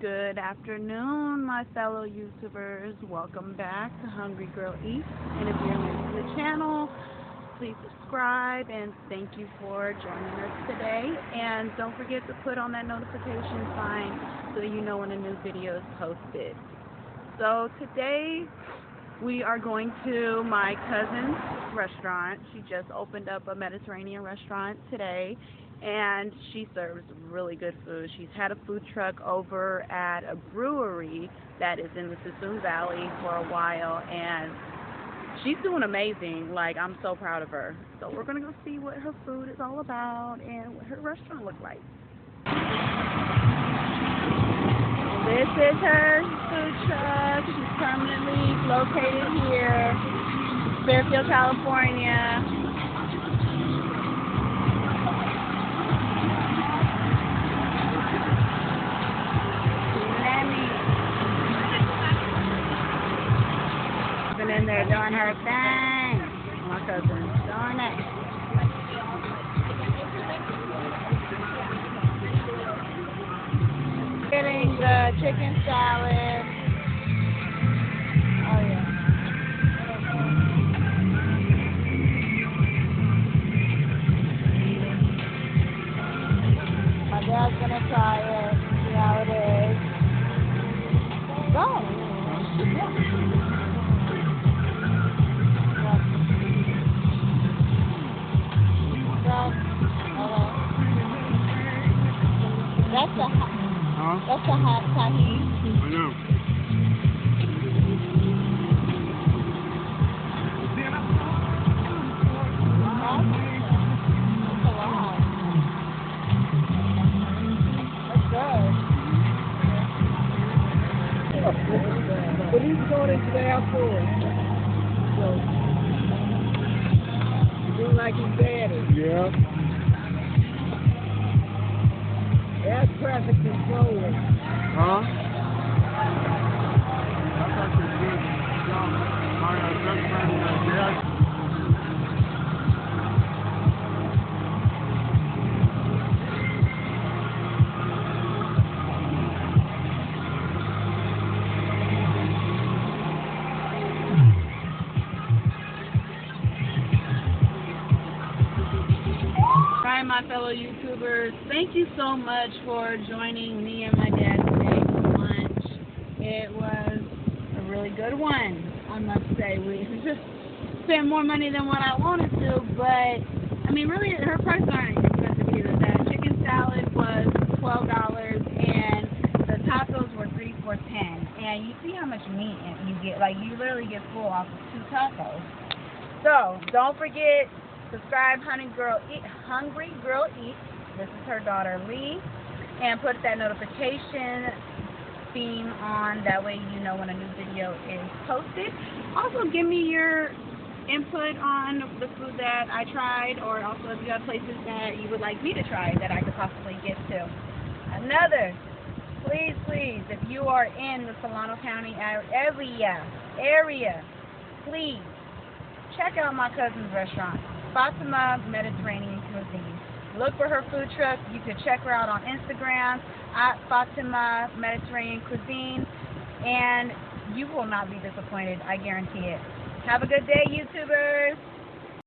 Good afternoon, my fellow YouTubers. Welcome back to Hungry Girl Eats. And if you're new to the channel, please subscribe and thank you for joining us today. And don't forget to put on that notification sign so you know when a new video is posted. So today we are going to my cousin's restaurant. She just opened up a Mediterranean restaurant today, and she serves really good food. She's had a food truck over at a brewery that is in the Sassoon Valley for a while, and she's doing amazing. Like, I'm so proud of her. So we're going to go see what her food is all about and what her restaurant looks like. This is her food truck. She's permanently located here, Fairfield, California. Been in there doing her thing. My cousin's doing it. Getting the chicken salad. Oh yeah. My dad's gonna try it, see how it is. Go. That's a hot. Huh? That's a hot tahini. I know. That's a lot. That's good. But he's going into the airport. So, doing like his daddy. Yeah. Air traffic control. Huh? Hi, my fellow YouTubers. Thank you so much for joining me and my dad today for lunch. It was a really good one, I must say. We just spent more money than what I wanted to, but I mean, really, her prices aren't expensive either. That chicken salad was $12, and the tacos were $3 for $10. And you see how much meat you get. Like, you literally get full off of 2 tacos. So don't forget. Subscribe, Hungry Girl Eats. This is her daughter Lee, and put that notification theme on. That way you know when a new video is posted. Also, give me your input on the food that I tried, or also if you have places that you would like me to try that I could possibly get to. Please, if you are in the Solano County area, please check out my cousin's restaurant, Fatimahs Mediterranean Cuisine. Look for her food truck. You can check her out on Instagram at Fatimahs Mediterranean Cuisine, and you will not be disappointed. I guarantee it. Have a good day, YouTubers.